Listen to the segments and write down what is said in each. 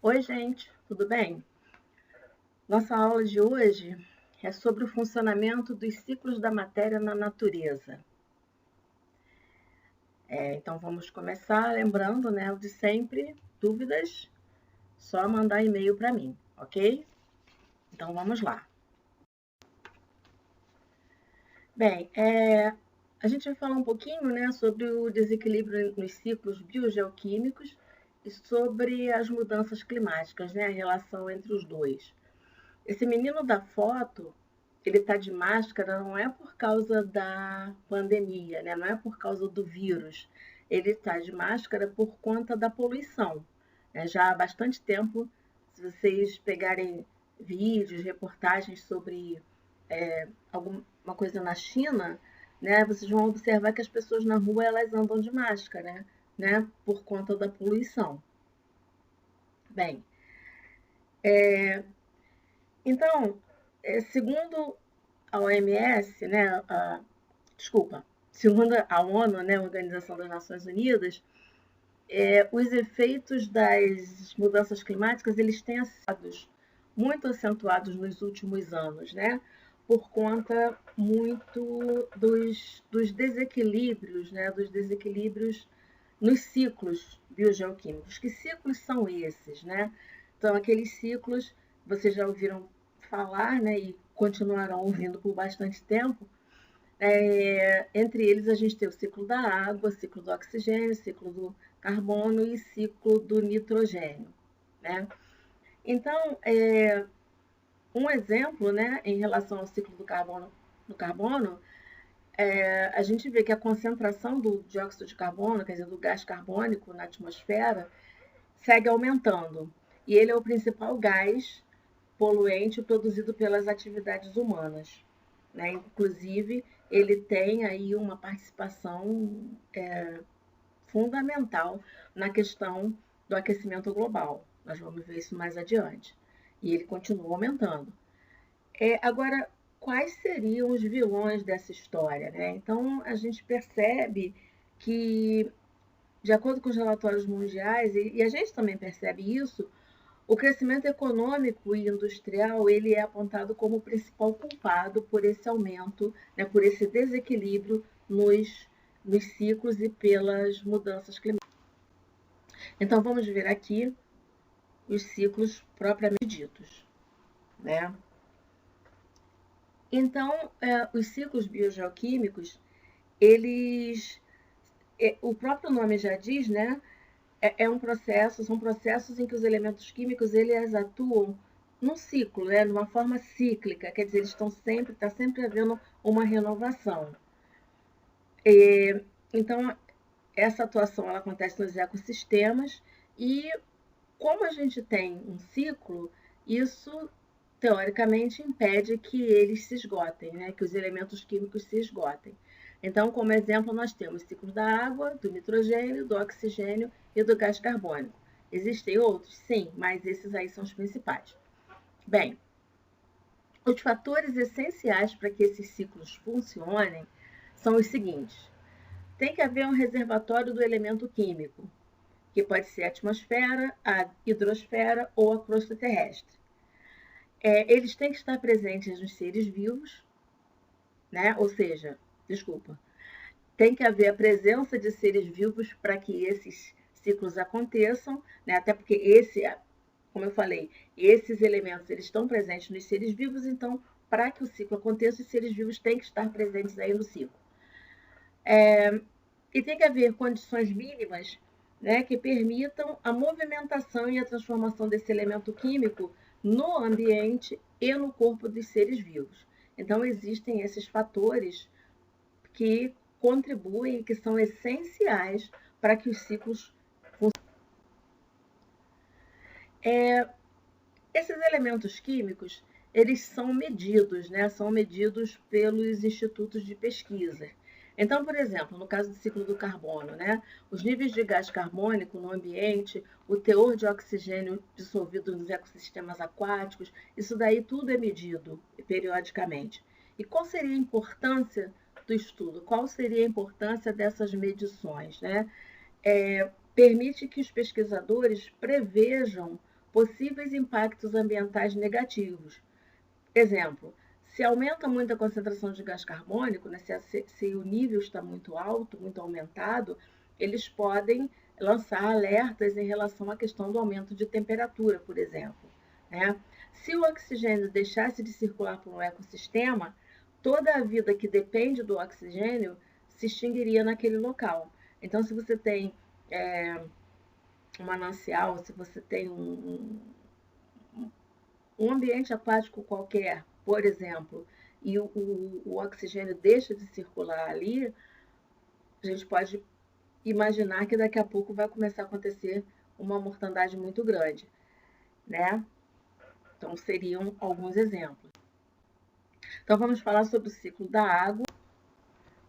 Oi, gente, tudo bem? Nossa aula de hoje é sobre o funcionamento dos ciclos da matéria na natureza. Então vamos começar lembrando, né, o de sempre, dúvidas, só mandar e-mail para mim, ok? Então vamos lá. Bem, a gente vai falar um pouquinho, né, sobre o desequilíbrio nos ciclos biogeoquímicos e sobre as mudanças climáticas, né, a relação entre os dois. Esse menino da foto, ele está de máscara não é por causa da pandemia, né? Não é por causa do vírus. Ele está de máscara por conta da poluição, né? Já há bastante tempo, se vocês pegarem vídeos, reportagens sobre alguma coisa na China, né? Vocês vão observar que as pessoas na rua elas andam de máscara, né? Por conta da poluição. Bem, então, segundo a OMS, né, segundo a ONU, né, a Organização das Nações Unidas, os efeitos das mudanças climáticas eles têm sido muito acentuados nos últimos anos, né, por conta muito dos desequilíbrios, né, dos desequilíbrios nos ciclos biogeoquímicos. Que ciclos são esses, né? Então, aqueles ciclos, vocês já ouviram falar, né, e continuarão ouvindo por bastante tempo. Entre eles, a gente tem o ciclo da água, ciclo do oxigênio, ciclo do carbono e ciclo do nitrogênio, né? Então, um exemplo, né, em relação ao ciclo do carbono, a gente vê que a concentração do dióxido de carbono, quer dizer, do gás carbônico na atmosfera, segue aumentando. E ele é o principal gás poluente produzido pelas atividades humanas, né? Inclusive, ele tem aí uma participação fundamental na questão do aquecimento global. Nós vamos ver isso mais adiante. E ele continua aumentando. Agora, quais seriam os vilões dessa história, né? Então, a gente percebe que, de acordo com os relatórios mundiais, e a gente também percebe isso, o crescimento econômico e industrial ele é apontado como o principal culpado por esse aumento, né, por esse desequilíbrio nos ciclos e pelas mudanças climáticas. Então, vamos ver aqui os ciclos propriamente ditos, né? Então, os ciclos biogeoquímicos, eles, o próprio nome já diz, né? São processos em que os elementos químicos eles atuam num ciclo, né? Numa forma cíclica, quer dizer, está sempre havendo uma renovação. Então, essa atuação ela acontece nos ecossistemas e como a gente tem um ciclo, isso teoricamente impede que eles se esgotem, né? Que os elementos químicos se esgotem. Então, como exemplo, nós temos ciclos da água, do nitrogênio, do oxigênio e do gás carbônico. Existem outros? Sim, mas esses aí são os principais. Bem, os fatores essenciais para que esses ciclos funcionem são os seguintes: tem que haver um reservatório do elemento químico, que pode ser a atmosfera, a hidrosfera ou a crosta terrestre. Eles têm que estar presentes nos seres vivos, né? Ou seja, tem que haver a presença de seres vivos para que esses ciclos aconteçam, né? Até porque como eu falei, esses elementos eles estão presentes nos seres vivos, então para que o ciclo aconteça, os seres vivos têm que estar presentes aí no ciclo. E tem que haver condições mínimas, né, que permitam a movimentação e a transformação desse elemento químico no ambiente e no corpo dos seres vivos. Então, existem esses fatores que contribuem e que são essenciais para que os ciclos funcionem. Esses elementos químicos, eles são medidos, né? São medidos pelos institutos de pesquisa. Então, por exemplo, no caso do ciclo do carbono, né? Os níveis de gás carbônico no ambiente, o teor de oxigênio dissolvido nos ecossistemas aquáticos, isso daí tudo é medido periodicamente. E qual seria a importância do estudo? Qual seria a importância dessas medições, né? Permite que os pesquisadores prevejam possíveis impactos ambientais negativos. Exemplo, se aumenta muito a concentração de gás carbônico, né, se o nível está muito alto, muito aumentado, eles podem lançar alertas em relação à questão do aumento de temperatura, por exemplo, né? Se o oxigênio deixasse de circular por um ecossistema, toda a vida que depende do oxigênio se extinguiria naquele local. Então, se você tem um manancial, se você tem um ambiente aquático qualquer, por exemplo, e o oxigênio deixa de circular ali, a gente pode imaginar que daqui a pouco vai começar a acontecer uma mortandade muito grande, né? Então, seriam alguns exemplos. Então, vamos falar sobre o ciclo da água,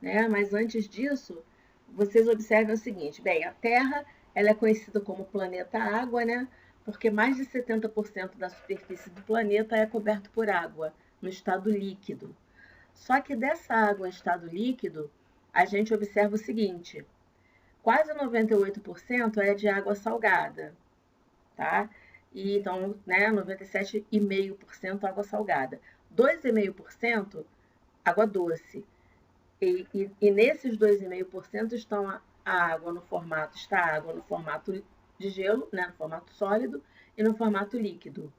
né? Mas antes disso, vocês observem o seguinte, bem, a Terra, ela é conhecida como planeta água, né? Porque mais de 70% da superfície do planeta é coberto por água, no estado líquido. Só que dessa água em estado líquido, a gente observa o seguinte, quase 98% é de água salgada, tá? E então, né, 97,5% água salgada. 2,5% água doce. E nesses 2,5% estão a água no formato, está a água no formato de gelo, né, no formato sólido, e no formato líquido.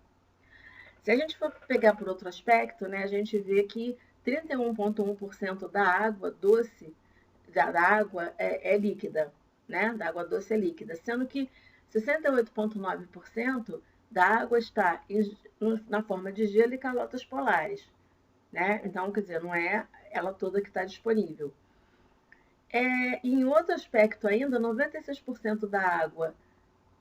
Se a gente for pegar por outro aspecto, né, a gente vê que 31,1% da água doce, da água é líquida, né, da água doce é líquida, sendo que 68,9% da água está na forma de gelo e calotas polares, né? Então, quer dizer, não é ela toda que está disponível. Em outro aspecto ainda, 96% da água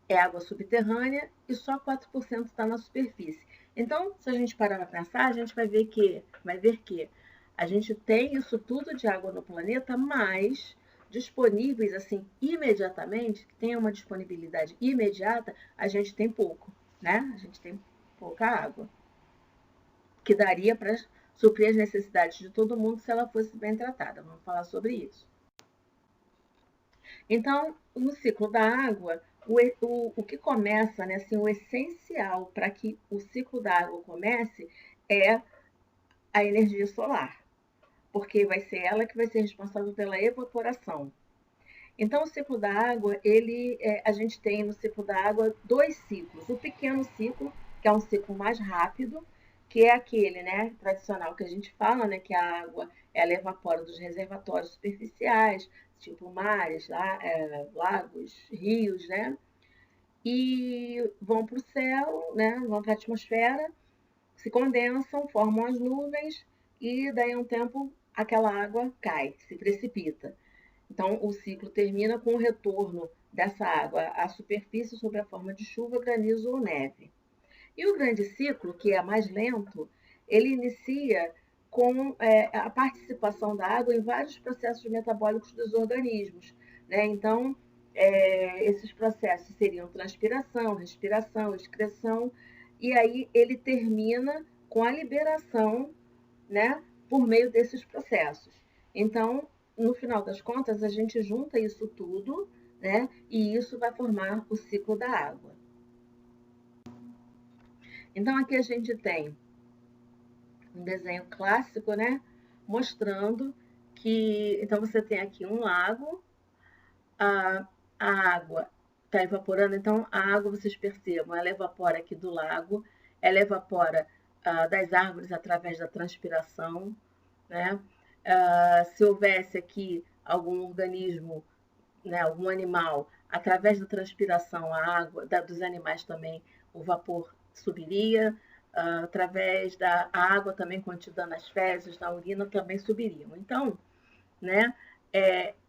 é água subterrânea e só 4% está na superfície. Então, se a gente parar para pensar, a gente vai ver que a gente tem isso tudo de água no planeta, mas disponíveis assim imediatamente, que tenha uma disponibilidade imediata, a gente tem pouco, né? A gente tem pouca água, que daria para suprir as necessidades de todo mundo se ela fosse bem tratada. Vamos falar sobre isso. Então, no ciclo da água, o que começa, né, assim, o essencial para que o ciclo da água comece é a energia solar, porque vai ser ela que vai ser responsável pela evaporação. Então, o ciclo da água, a gente tem no ciclo da água 2 ciclos. O pequeno ciclo, que é um ciclo mais rápido, que é aquele, né, tradicional que a gente fala, né, que a água ela evapora dos reservatórios superficiais, tipo mares, lagos, rios, né, e vão para o céu, né, vão para a atmosfera, se condensam, formam as nuvens e daí a um tempo aquela água cai, se precipita. Então, o ciclo termina com o retorno dessa água à superfície sob a forma de chuva, granizo ou neve. E o grande ciclo, que é mais lento, ele inicia com a participação da água em vários processos metabólicos dos organismos, né? Então, esses processos seriam transpiração, respiração, excreção, e aí ele termina com a liberação, né, por meio desses processos. Então, no final das contas, a gente junta isso tudo, né, e isso vai formar o ciclo da água. Então, aqui a gente tem um desenho clássico, né, mostrando que, então você tem aqui um lago, a água está evaporando, então a água, vocês percebam, ela evapora aqui do lago, ela evapora das árvores através da transpiração, né? Se houvesse aqui algum organismo, né, algum animal, através da transpiração, a água dos animais também, o vapor subiria, através da água também contida nas fezes, na urina, também subiriam. Então, né,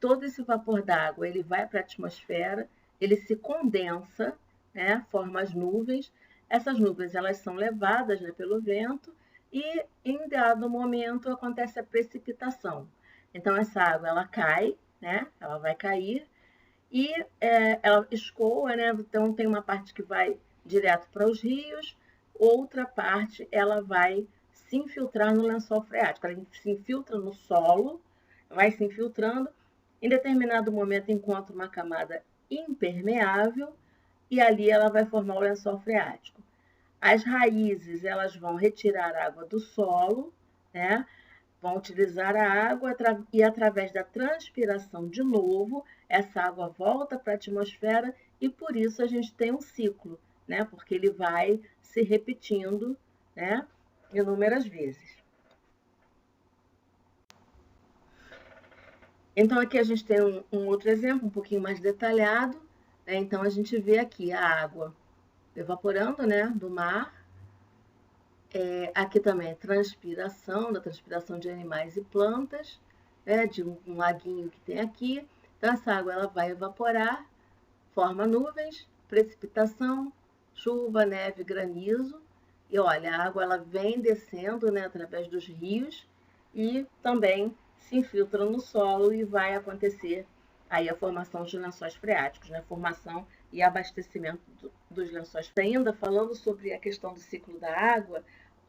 todo esse vapor d'água ele vai para a atmosfera, ele se condensa, né, forma as nuvens. Essas nuvens elas são levadas, né, pelo vento e em dado momento acontece a precipitação. Então essa água ela cai, né, ela vai cair e ela escoa, né, então tem uma parte que vai direto para os rios, outra parte ela vai se infiltrar no lençol freático, ela se infiltra no solo, vai se infiltrando, em determinado momento encontra uma camada impermeável e ali ela vai formar o lençol freático. As raízes, elas vão retirar a água do solo, né? Vão utilizar a água e através da transpiração de novo, essa água volta para a atmosfera e por isso a gente tem um ciclo, né? Porque ele vai se repetindo, né? Inúmeras vezes. Então aqui a gente tem um outro exemplo, um pouquinho mais detalhado, né? Então a gente vê aqui a água evaporando, né, do mar. Aqui também transpiração, da transpiração de animais e plantas, né, de um laguinho que tem aqui. Então essa água ela vai evaporar, forma nuvens, precipitação, chuva, neve, granizo. E olha, a água ela vem descendo, né, através dos rios e também se infiltra no solo e vai acontecer aí a formação de lençóis freáticos, né, formação e abastecimento dos lençóis. Ainda falando sobre a questão do ciclo da água,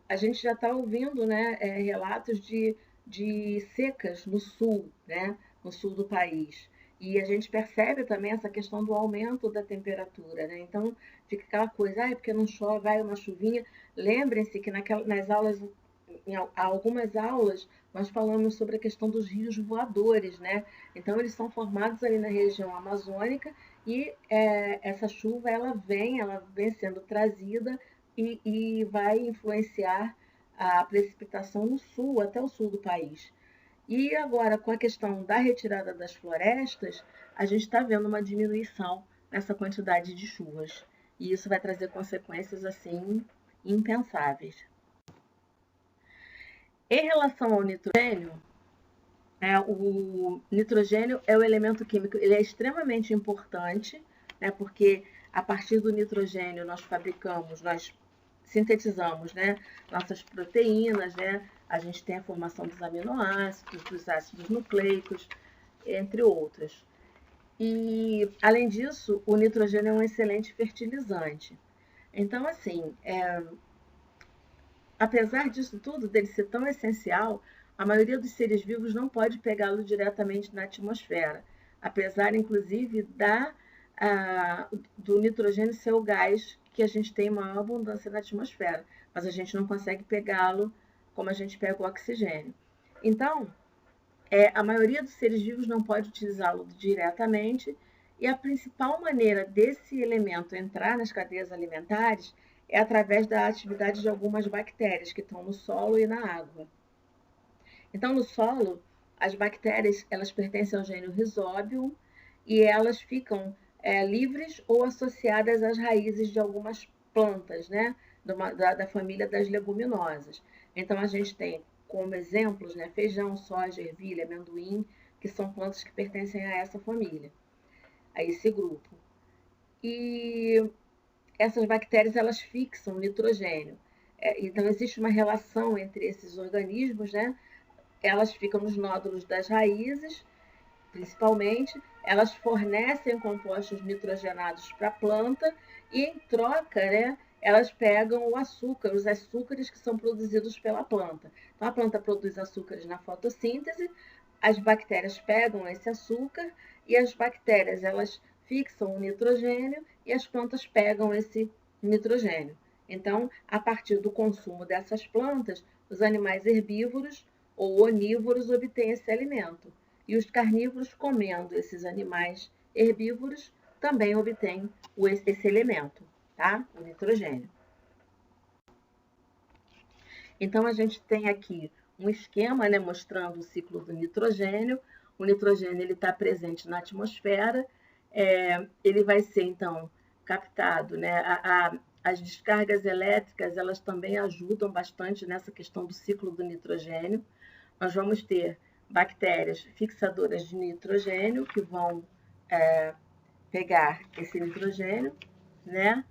a gente já está ouvindo, né, relatos de secas no sul, né, no sul do país. E a gente percebe também essa questão do aumento da temperatura, né? Então fica aquela coisa, porque não chove, vai uma chuvinha. Lembrem-se que nas aulas, em algumas aulas, nós falamos sobre a questão dos rios voadores, né? Então eles são formados ali na região amazônica e essa chuva ela vem sendo trazida e vai influenciar a precipitação no sul, até o sul do país. E agora, com a questão da retirada das florestas, a gente está vendo uma diminuição nessa quantidade de chuvas. E isso vai trazer consequências, assim, impensáveis. Em relação ao nitrogênio, o nitrogênio é o elemento químico, ele é extremamente importante, né, porque a partir do nitrogênio nós sintetizamos, né, nossas proteínas, né, a gente tem a formação dos aminoácidos, dos ácidos nucleicos, entre outras. E, além disso, o nitrogênio é um excelente fertilizante. Então, assim, apesar disso tudo, dele ser tão essencial, a maioria dos seres vivos não pode pegá-lo diretamente na atmosfera, apesar, inclusive, do nitrogênio ser o gás que a gente tem maior abundância na atmosfera, mas a gente não consegue pegá-lo como a gente pega o oxigênio. Então, a maioria dos seres vivos não pode utilizá-lo diretamente, e a principal maneira desse elemento entrar nas cadeias alimentares é através da atividade de algumas bactérias que estão no solo e na água. Então, no solo, as bactérias elas pertencem ao gênero Rhizobium e elas ficam livres ou associadas às raízes de algumas plantas, né, da família das leguminosas. Então, a gente tem como exemplos, né, feijão, soja, ervilha, amendoim, que são plantas que pertencem a essa família, a esse grupo. E essas bactérias elas fixam nitrogênio. Então, existe uma relação entre esses organismos, né? Elas ficam nos nódulos das raízes, principalmente, elas fornecem compostos nitrogenados para a planta e, em troca, né, elas pegam o açúcar, os açúcares que são produzidos pela planta. Então, a planta produz açúcares na fotossíntese, as bactérias pegam esse açúcar e as bactérias elas fixam o nitrogênio e as plantas pegam esse nitrogênio. Então, a partir do consumo dessas plantas, os animais herbívoros ou onívoros obtêm esse alimento. E os carnívoros, comendo esses animais herbívoros, também obtêm esse elemento, tá? O nitrogênio. Então, a gente tem aqui um esquema, né, mostrando o ciclo do nitrogênio. O nitrogênio está presente na atmosfera, ele vai ser, então, captado, né? As descargas elétricas, elas também ajudam bastante nessa questão do ciclo do nitrogênio. Nós vamos ter bactérias fixadoras de nitrogênio que vão pegar esse nitrogênio, né?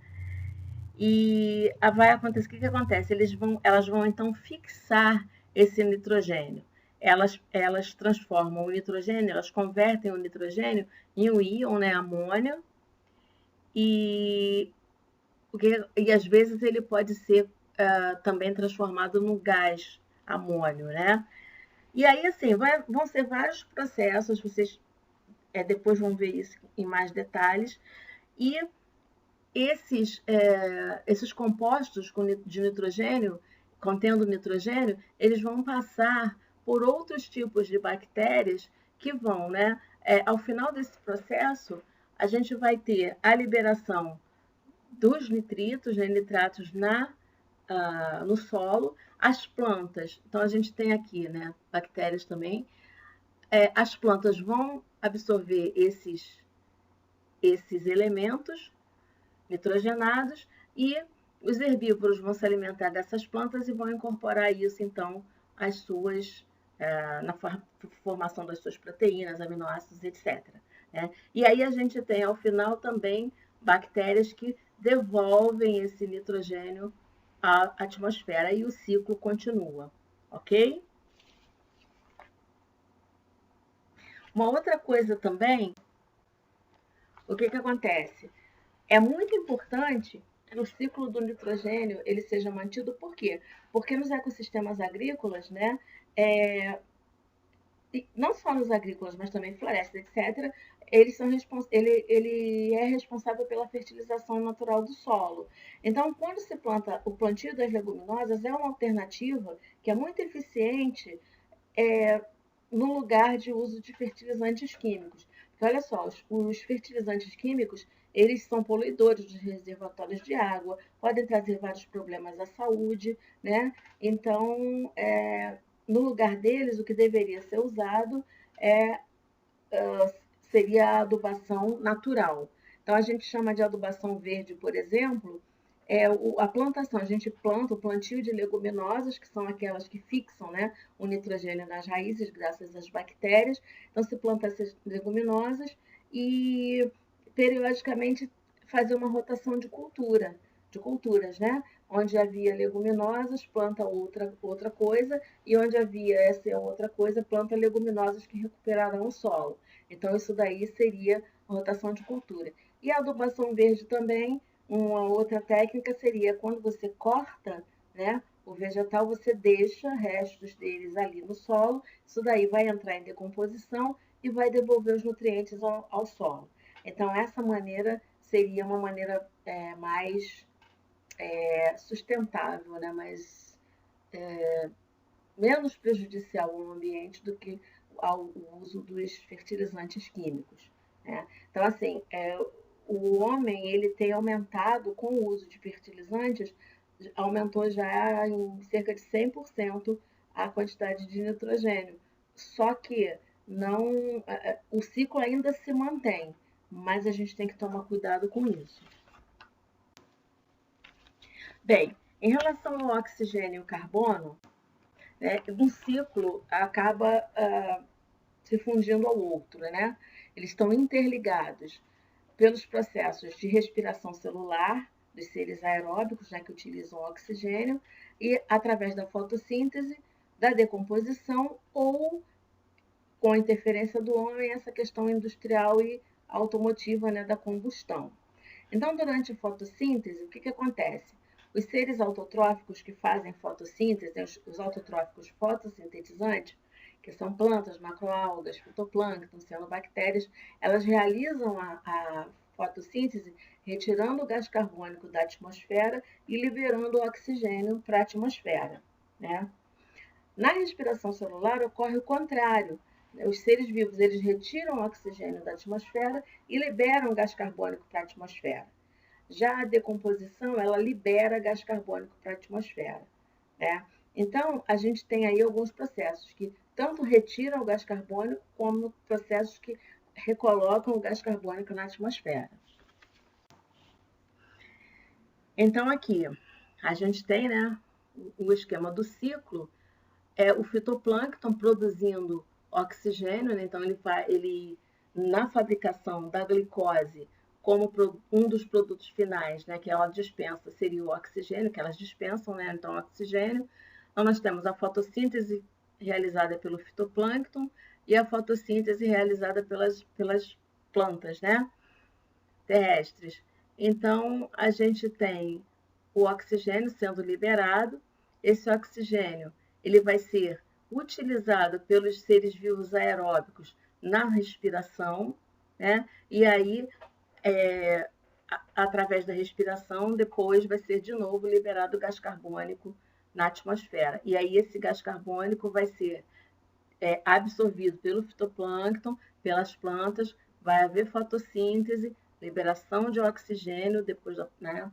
E vai acontecer, o que acontece? Elas vão então fixar esse nitrogênio. Elas transformam o nitrogênio, elas convertem o nitrogênio em um íon, né, amônio, e às vezes ele pode ser também transformado no gás amônio, né? E aí, assim, vão ser vários processos, vocês depois vão ver isso em mais detalhes, e esses compostos de nitrogênio, contendo nitrogênio, eles vão passar por outros tipos de bactérias que vão, né? Ao final desse processo, a gente vai ter a liberação dos nitritos, né, nitratos no solo, as plantas. Então, a gente tem aqui, né, bactérias também. As plantas vão absorver esses elementos nitrogenados e os herbívoros vão se alimentar dessas plantas e vão incorporar isso, então, na formação das suas proteínas, aminoácidos, etc. Né? E aí a gente tem, ao final, também bactérias que devolvem esse nitrogênio à atmosfera e o ciclo continua, ok? Uma outra coisa também, o que acontece? É muito importante que o ciclo do nitrogênio ele seja mantido, por quê? Porque nos ecossistemas agrícolas, né, não só nos agrícolas, mas também florestas, etc., ele é responsável pela fertilização natural do solo. Então, quando se planta o plantio das leguminosas, é uma alternativa que é muito eficiente no lugar de uso de fertilizantes químicos. Porque, olha só, os fertilizantes químicos, eles são poluidores dos reservatórios de água, podem trazer vários problemas à saúde, né? Então, no lugar deles, o que deveria ser usado seria a adubação natural. Então, a gente chama de adubação verde, por exemplo, a plantação. A gente planta o plantio de leguminosas, que são aquelas que fixam, né, o nitrogênio nas raízes, graças às bactérias. Então, se planta essas leguminosas e, periodicamente, fazer uma rotação de culturas, né? Onde havia leguminosas, planta outra coisa, e onde havia essa outra coisa, planta leguminosas que recuperarão o solo. Então, isso daí seria a rotação de cultura. E a adubação verde também, uma outra técnica seria quando você corta, né, o vegetal, você deixa restos deles ali no solo, isso daí vai entrar em decomposição e vai devolver os nutrientes ao solo. Então, essa maneira seria uma maneira mais sustentável, né, menos prejudicial ao ambiente do que o uso dos fertilizantes químicos. Né? Então, assim, o homem ele tem aumentado com o uso de fertilizantes, aumentou já em cerca de 100% a quantidade de nitrogênio. Só que não, o ciclo ainda se mantém, mas a gente tem que tomar cuidado com isso. Bem, em relação ao oxigênio e o carbono, um ciclo acaba se fundindo ao outro, né? Eles estão interligados pelos processos de respiração celular dos seres aeróbicos, né, que utilizam oxigênio, e através da fotossíntese, da decomposição ou com a interferência do homem, essa questão industrial e automotiva, né, da combustão. Então, durante a fotossíntese, o que acontece? Os seres autotróficos que fazem fotossíntese, os autotróficos fotossintetizantes, que são plantas, macroalgas, fitoplâncton, cianobactérias, elas realizam a fotossíntese retirando o gás carbônico da atmosfera e liberando o oxigênio para a atmosfera. Né? Na respiração celular ocorre o contrário. Os seres vivos eles retiram o oxigênio da atmosfera e liberam o gás carbônico para a atmosfera. Já a decomposição, ela libera gás carbônico para a atmosfera. Né? Então, a gente tem aí alguns processos que tanto retiram o gás carbônico, como processos que recolocam o gás carbônico na atmosfera. Então, aqui, a gente tem, né, o esquema do ciclo, o fitoplâncton produzindo oxigênio, né? Então ele na fabricação da glicose, como um dos produtos finais, né, que ela dispensa, seria o oxigênio, que elas dispensam, né, então oxigênio. Então nós temos a fotossíntese realizada pelo fitoplâncton e a fotossíntese realizada pelas plantas, né, terrestres. Então a gente tem o oxigênio sendo liberado, esse oxigênio ele vai ser utilizado pelos seres vivos aeróbicos na respiração, né? E aí através da respiração, depois vai ser de novo liberado gás carbônico na atmosfera. E aí esse gás carbônico vai ser absorvido pelo fitoplâncton, pelas plantas, vai haver fotossíntese, liberação de oxigênio depois, né,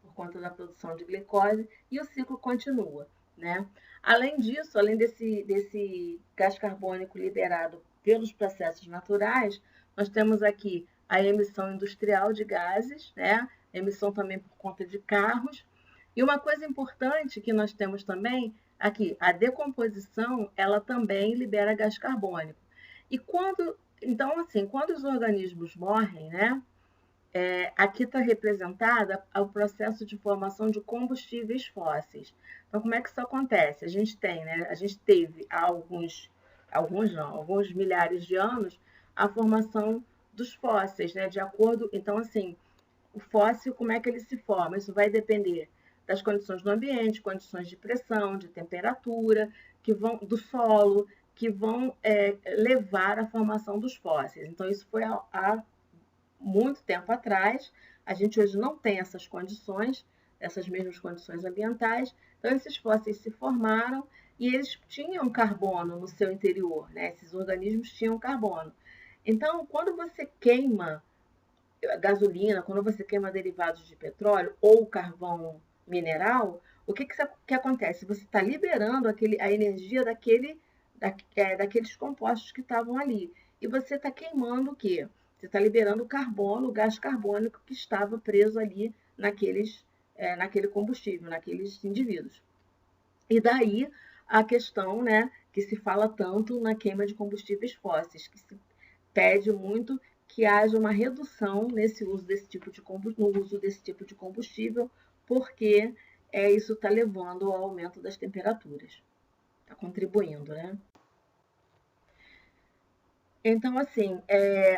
por conta da produção de glicose, e o ciclo continua, né? Além disso, além desse gás carbônico liberado pelos processos naturais, nós temos aqui a emissão industrial de gases, né? Emissão também por conta de carros. E uma coisa importante que nós temos também aqui, a decomposição, ela também libera gás carbônico. E então, assim, quando os organismos morrem, né? Aqui está representada o processo de formação de combustíveis fósseis. Então, como é que isso acontece? A gente teve há alguns milhares de anos, a formação dos fósseis, né? De acordo, então, assim, o fóssil, como é que ele se forma? Isso vai depender das condições do ambiente, condições de pressão, de temperatura, do solo, que vão levar à formação dos fósseis. Então, isso foi há muito tempo atrás. A gente hoje não tem essas condições, essas mesmas condições ambientais. Então, esses fósseis se formaram e eles tinham carbono no seu interior, né? Esses organismos tinham carbono. Então, quando você queima gasolina, quando você queima derivados de petróleo ou carvão mineral, o que acontece? Você está liberando a energia daqueles compostos que estavam ali. E você está queimando o quê? Você está liberando o carbono, o gás carbônico que estava preso ali naquele combustível, naqueles indivíduos. E daí a questão, né, que se fala tanto na queima de combustíveis fósseis, que se pede muito que haja uma redução no uso desse tipo de combustível, porque isso está levando ao aumento das temperaturas, está contribuindo, né? Então, assim,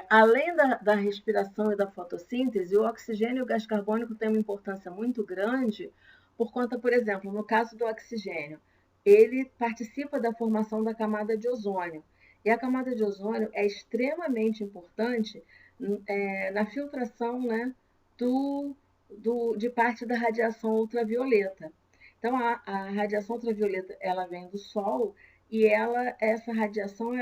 além da respiração e da fotossíntese, o oxigênio e o gás carbônico têm uma importância muito grande por conta, por exemplo, no caso do oxigênio, ele participa da formação da camada de ozônio. E a camada de ozônio é extremamente importante na filtração, né, de parte da radiação ultravioleta. Então, a radiação ultravioleta, ela vem do Sol e essa radiação,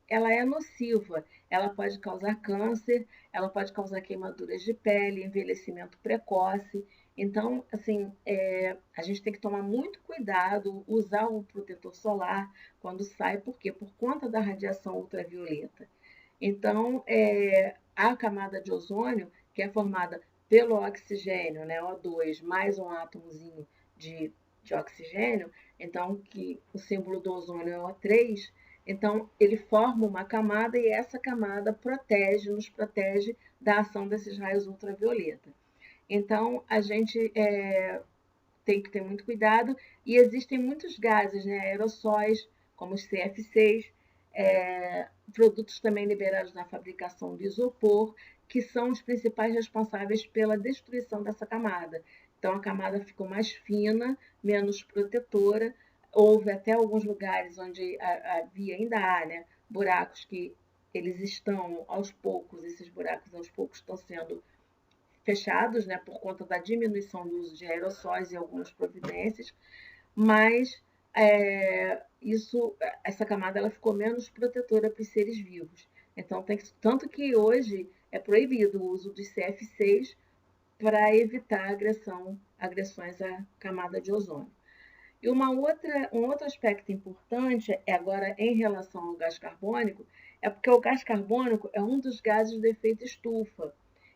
ela é nociva, ela pode causar câncer, ela pode causar queimaduras de pele, envelhecimento precoce. Então, assim, a gente tem que tomar muito cuidado, usar o protetor solar quando sai, por quê? Por conta da radiação ultravioleta. Então, a camada de ozônio, que é formada pelo oxigênio, né, O2, mais um átomozinho de oxigênio, então, que o símbolo do ozônio é O3, então, ele forma uma camada e essa camada nos protege da ação desses raios ultravioleta. Então, a gente tem que ter muito cuidado e existem muitos gases, né, aerossóis, como os CF6, produtos também liberados na fabricação do isopor, que são os principais responsáveis pela destruição dessa camada. Então, a camada ficou mais fina, menos protetora. Houve até alguns lugares onde ainda há, né, buracos que eles estão aos poucos, esses buracos aos poucos estão sendo fechados, né, por conta da diminuição do uso de aerossóis e algumas providências, mas essa camada ela ficou menos protetora para os seres vivos. Então, tanto que hoje é proibido o uso dos CF6 para evitar agressões à camada de ozônio. E um outro aspecto importante agora em relação ao gás carbônico é porque o gás carbônico é um dos gases do efeito estufa.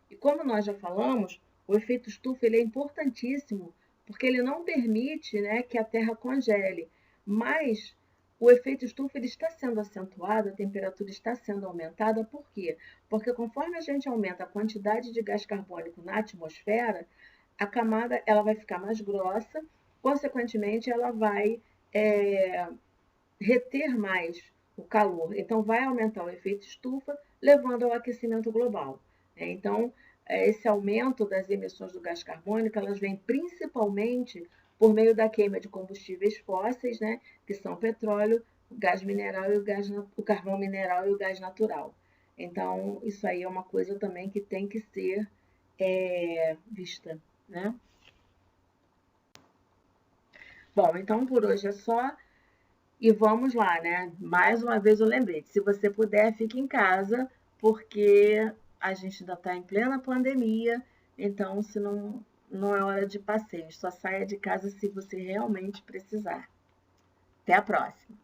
E como nós já falamos, o efeito estufa ele é importantíssimo porque ele não permite, né, que a Terra congele. Mas o efeito estufa ele está sendo acentuado, a temperatura está sendo aumentada. Por quê? Porque conforme a gente aumenta a quantidade de gás carbônico na atmosfera, a camada ela vai ficar mais grossa, consequentemente, ela vai reter mais o calor. Então, vai aumentar o efeito estufa, levando ao aquecimento global. Então, esse aumento das emissões do gás carbônico, elas vêm principalmente por meio da queima de combustíveis fósseis, né, que são o petróleo, o gás mineral e o carvão mineral e o gás natural. Então, isso aí é uma coisa também que tem que ser vista, né? Bom, então por hoje é só. E vamos lá, né? Mais uma vez eu lembrei, se você puder, fique em casa, porque a gente ainda está em plena pandemia, então se não, não é hora de passeio, só saia de casa se você realmente precisar. Até a próxima!